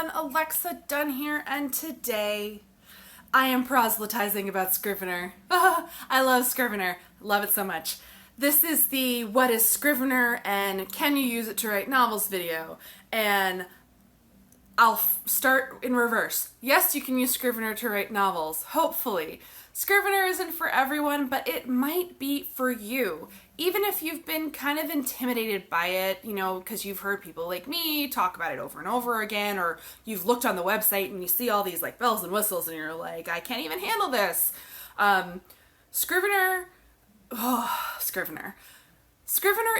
everyone, Alexa Dunn here, and today I am proselytizing about Scrivener. I love Scrivener, love it so much. This is the What is Scrivener and can you use it to write novels video, and I'll start in reverse. Yes, you can use Scrivener to write novels, hopefully. Scrivener isn't for everyone, but it might be for you. Even if you've been kind of intimidated by it, you know, because you've heard people like me talk about it over and over again, or you've looked on the website and you see all these like bells and whistles and you're like, I can't even handle this. Scrivener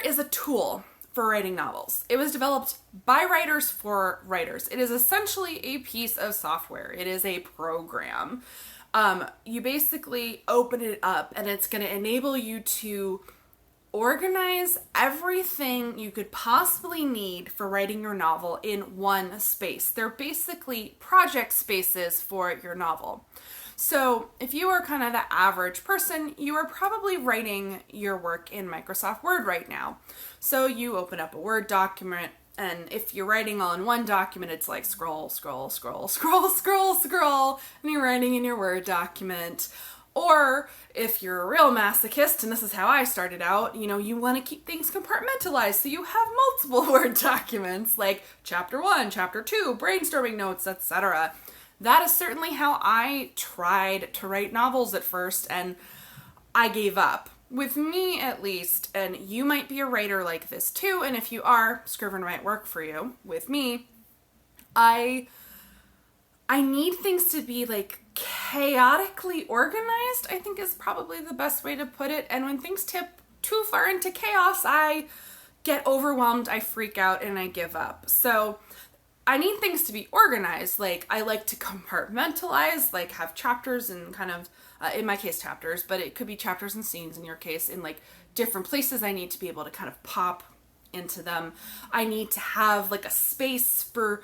is a tool for writing novels. It was developed by writers for writers. It is essentially a piece of software. It is a program. You basically open it up and it's going to enable you to organize everything you could possibly need for writing your novel in one space. They're basically project spaces for your novel. So if you are kind of the average person, you are probably writing your work in Microsoft Word right now. So you open up a Word document, and if you're writing all in one document, it's like scroll, scroll, scroll, scroll, scroll, scroll, and you're writing in your Word document. Or if you're a real masochist, and this is how I started out, you know, you want to keep things compartmentalized, so you have multiple Word documents, like chapter 1, chapter 2, brainstorming notes, etc. That is certainly how I tried to write novels at first, and I gave up. With me, at least, and you might be a writer like this too, and if you are, Scrivener might work for you. With me, I need things to be like chaotically organized, I think is probably the best way to put it. And when things tip too far into chaos, I get overwhelmed, I freak out, and I give up. So I need things to be organized. Like, I like to compartmentalize, like have chapters and kind of, in my case, chapters, but it could be chapters and scenes in your case, in like different places I need to be able to kind of pop into them. I need to have like a space for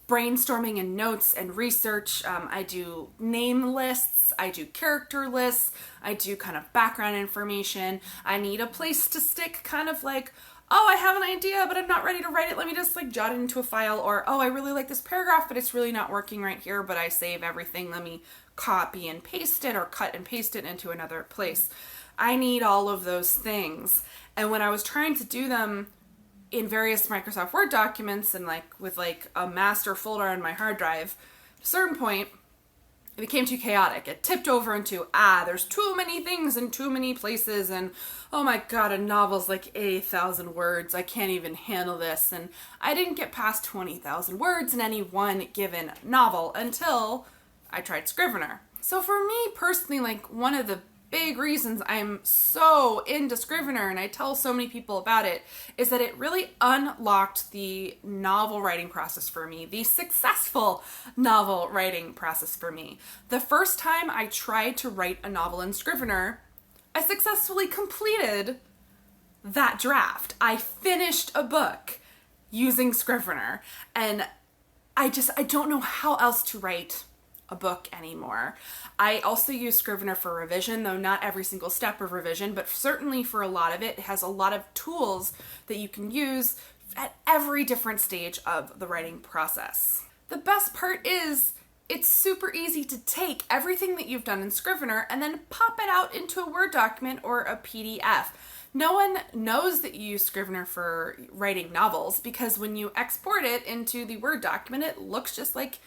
brainstorming and notes and research. I do name lists, I do character lists, I do kind of background information. I need a place to stick kind of like, oh, I have an idea, but I'm not ready to write it. Let me just like jot it into a file. Or, oh, I really like this paragraph, but it's really not working right here, but I save everything. Let me copy and paste it or cut and paste it into another place. I need all of those things. And when I was trying to do them in various Microsoft Word documents and like with like a master folder on my hard drive, at a certain point, it became too chaotic. It tipped over into, there's too many things in too many places, and oh my god, a novel's like 80,000 words. I can't even handle this. And I didn't get past 20,000 words in any one given novel until I tried Scrivener. So for me personally, like one of the big reasons I'm so into Scrivener and I tell so many people about it is that it really unlocked the novel writing process for me, the successful novel writing process for me. The first time I tried to write a novel in Scrivener, I successfully completed that draft. I finished a book using Scrivener, and I don't know how else to write a book anymore. I also use Scrivener for revision, though not every single step of revision, but certainly for a lot of it. It has a lot of tools that you can use at every different stage of the writing process. The best part is it's super easy to take everything that you've done in Scrivener and then pop it out into a Word document or a PDF. No one knows that you use Scrivener for writing novels because when you export it into the Word document, it looks just like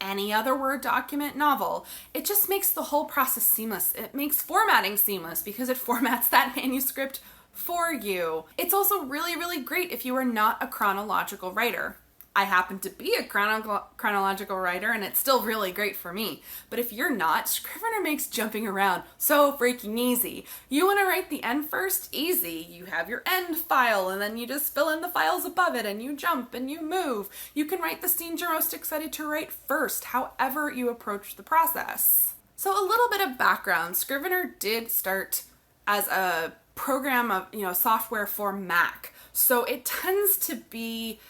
any other Word document novel. It just makes the whole process seamless. It makes formatting seamless because it formats that manuscript for you. It's also really, really great if you are not a chronological writer. I happen to be a chronological writer, and it's still really great for me. But if you're not, Scrivener makes jumping around so freaking easy. You want to write the end first? Easy. You have your end file, and then you just fill in the files above it, and you jump and you move. You can write the scenes you're most excited to write first, however you approach the process. So a little bit of background. Scrivener did start as a program of, software for Mac. So it tends to be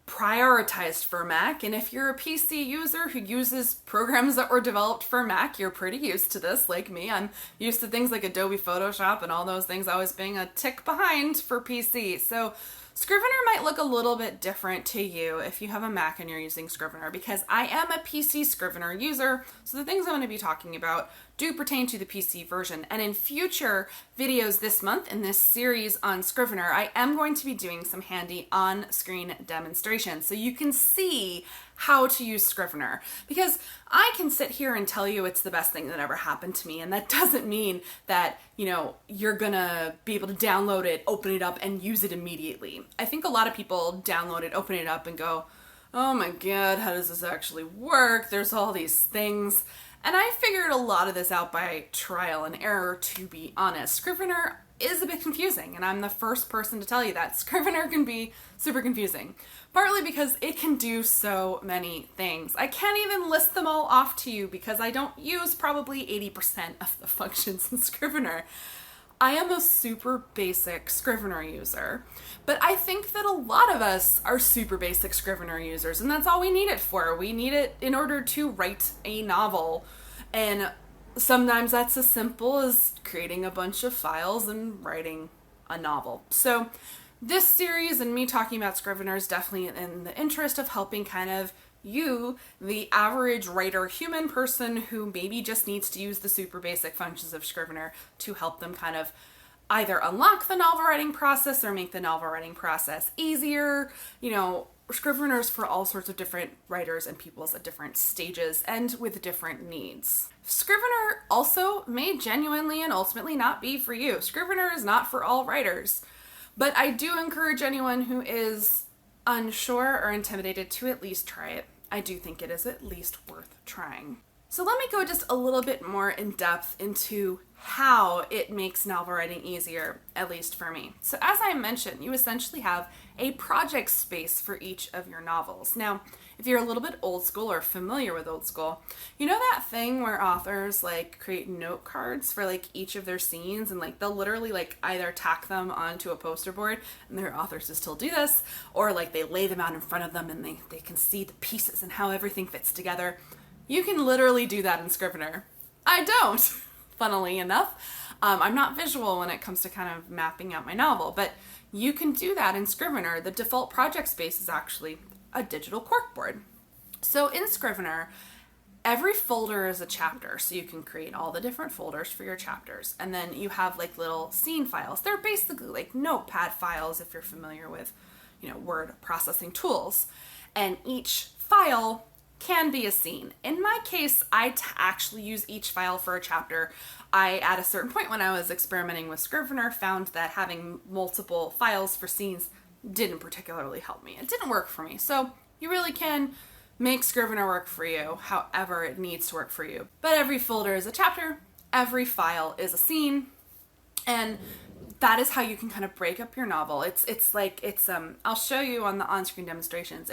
prioritized for Mac, and if you're a PC user who uses programs that were developed for Mac, you're pretty used to this, like me. I'm used to things like Adobe Photoshop and all those things always being a tick behind for PC. So Scrivener might look a little bit different to you if you have a Mac and you're using Scrivener, because I am a PC Scrivener user, so the things I'm going to be talking about do pertain to the PC version. And in future videos this month in this series on Scrivener, I am going to be doing some handy on-screen demonstrations so you can see how to use Scrivener, because I can sit here and tell you it's the best thing that ever happened to me, and that doesn't mean that, you're gonna be able to download it, open it up, and use it immediately. I think a lot of people download it, open it up, and go, oh my god, how does this actually work? There's all these things. And I figured a lot of this out by trial and error, to be honest. Scrivener is a bit confusing, and I'm the first person to tell you that. Scrivener can be super confusing, partly because it can do so many things. I can't even list them all off to you because I don't use probably 80% of the functions in Scrivener. I am a super basic Scrivener user, but I think that a lot of us are super basic Scrivener users, and that's all we need it for. We need it in order to write a novel, and sometimes that's as simple as creating a bunch of files and writing a novel. So this series and me talking about Scrivener is definitely in the interest of helping kind of you, the average writer, human person who maybe just needs to use the super basic functions of Scrivener to help them kind of either unlock the novel writing process or make the novel writing process easier. Scrivener's for all sorts of different writers and peoples at different stages and with different needs. Scrivener also may genuinely and ultimately not be for you. Scrivener is not for all writers, but I do encourage anyone who is unsure or intimidated to at least try it. I do think it is at least worth trying. So let me go just a little bit more in depth into how it makes novel writing easier, at least for me. So as I mentioned, you essentially have a project space for each of your novels. Now, if you're a little bit old school or familiar with old school, you know that thing where authors create note cards for each of their scenes, and they'll literally either tack them onto a poster board, and there are authors who still do this, or they lay them out in front of them and they can see the pieces and how everything fits together. You can literally do that in Scrivener. I don't, funnily enough. I'm not visual when it comes to kind of mapping out my novel, but you can do that in Scrivener. The default project space is actually a digital corkboard. So in Scrivener, every folder is a chapter, so you can create all the different folders for your chapters. And then you have little scene files. They're basically notepad files if you're familiar with, word processing tools. And each file can be a scene. In my case, I actually use each file for a chapter. I, at a certain point when I was experimenting with Scrivener, found that having multiple files for scenes didn't particularly help me. It didn't work for me. So you really can make Scrivener work for you however it needs to work for you. But every folder is a chapter, every file is a scene, and that is how you can kind of break up your novel. I'll show you on the on-screen demonstrations.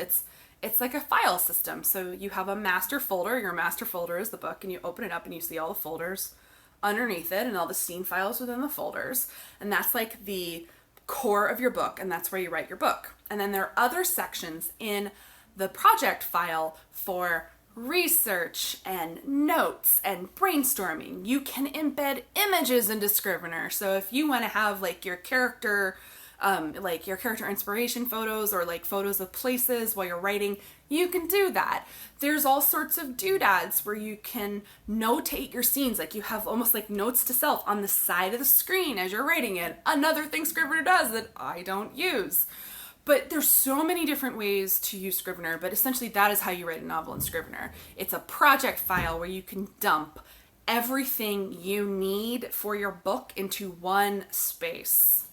It's like a file system. So you have a master folder. Your master folder is the book, and you open it up and you see all the folders underneath it and all the scene files within the folders. And that's the core of your book, and that's where you write your book. And then there are other sections in the project file for research and notes and brainstorming. You can embed images into Scrivener. So if you want to have your character inspiration photos or photos of places while you're writing, you can do that. There's all sorts of doodads where you can notate your scenes. You have almost notes to self on the side of the screen as you're writing it. Another thing Scrivener does that I don't use. But there's so many different ways to use Scrivener, but essentially that is how you write a novel in Scrivener. It's a project file where you can dump everything you need for your book into one space.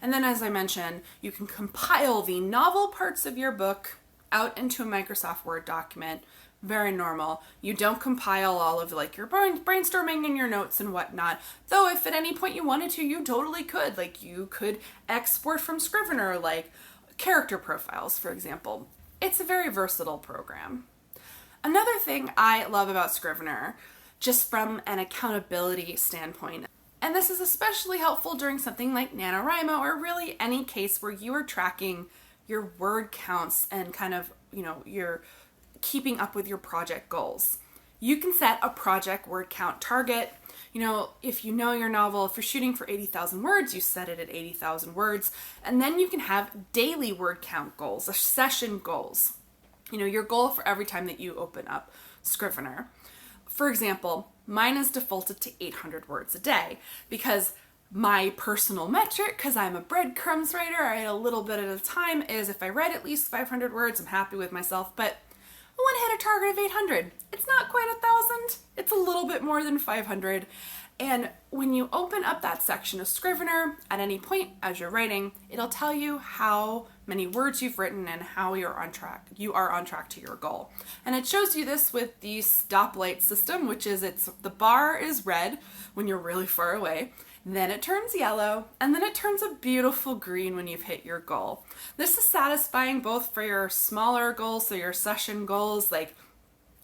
And then, as I mentioned, you can compile the novel parts of your book out into a Microsoft Word document. Very normal. You don't compile all of your brainstorming and your notes and whatnot. Though if at any point you wanted to, you totally could. You could export from Scrivener, character profiles, for example. It's a very versatile program. Another thing I love about Scrivener, just from an accountability standpoint, and this is especially helpful during something like NaNoWriMo, or really any case where you are tracking your word counts and kind of, you're keeping up with your project goals. You can set a project word count target. You know, if you know your novel, if you're shooting for 80,000 words, you set it at 80,000 words. And then you can have daily word count goals, or session goals. You know, your goal for every time that you open up Scrivener. For example, mine is defaulted to 800 words a day because my personal metric, because I'm a breadcrumbs writer, I write a little bit at a time, is if I write at least 500 words, I'm happy with myself, but I want to hit a target of 800. It's not quite 1,000. It's a little bit more than 500. And when you open up that section of Scrivener at any point as you're writing, it'll tell you how many words you've written and how you're on track. You are on track to your goal. And it shows you this with the stoplight system, which is the bar is red when you're really far away. Then it turns yellow, and then it turns a beautiful green when you've hit your goal. This is satisfying both for your smaller goals, so your session goals, like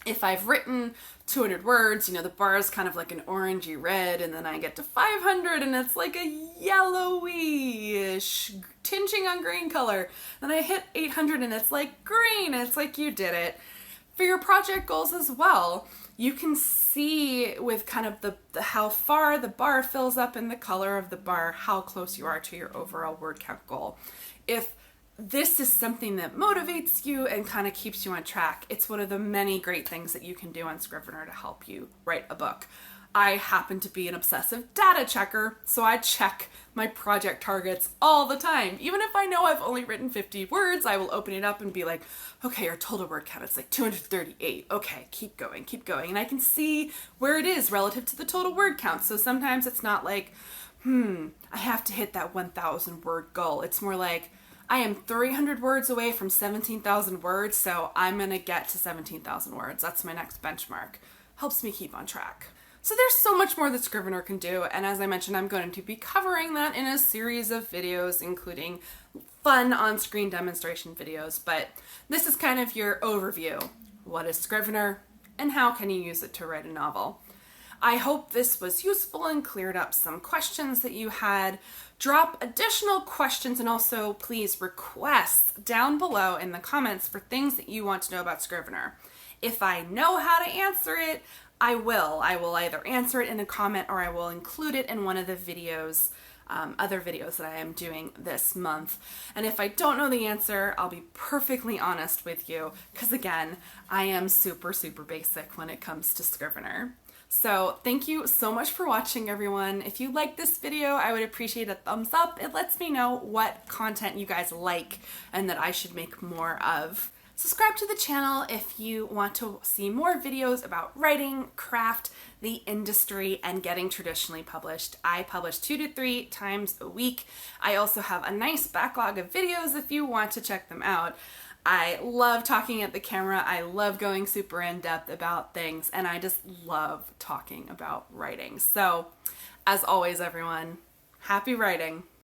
if I've written 200 words, you know, the bar is kind of like an orangey red, and then I get to 500 and it's like a yellowy-ish, tinging on green color. Then I hit 800 and it's like green, and it's like you did it. For your project goals as well, you can see with kind of the how far the bar fills up in the color of the bar, how close you are to your overall word count goal. If this is something that motivates you and kind of keeps you on track, it's one of the many great things that you can do on Scrivener to help you write a book. I happen to be an obsessive data checker, so I check my project targets all the time. Even if I know I've only written 50 words, I will open it up and be like, okay, our total word count, it's like 238. Okay, keep going. And I can see where it is relative to the total word count. So sometimes it's not like, I have to hit that 1,000 word goal. It's more like, I am 300 words away from 17,000 words, so I'm gonna get to 17,000 words. That's my next benchmark. Helps me keep on track. So there's so much more that Scrivener can do, and as I mentioned, I'm going to be covering that in a series of videos, including fun on-screen demonstration videos, but this is kind of your overview. What is Scrivener, and how can you use it to write a novel? I hope this was useful and cleared up some questions that you had. Drop additional questions and also please request down below in the comments for things that you want to know about Scrivener. If I know how to answer it, I will. I will either answer it in a comment or I will include it in one of the videos, other videos that I am doing this month. And if I don't know the answer, I'll be perfectly honest with you, because again, I am super, super basic when it comes to Scrivener. So thank you so much for watching, everyone. If you like this video, I would appreciate a thumbs up. It lets me know what content you guys like and that I should make more of. Subscribe to the channel if you want to see more videos about writing, craft, the industry, and getting traditionally published. I publish 2 to 3 times a week. I also have a nice backlog of videos if you want to check them out. I love talking at the camera. I love going super in-depth about things, and I just love talking about writing. So, as always, everyone, happy writing.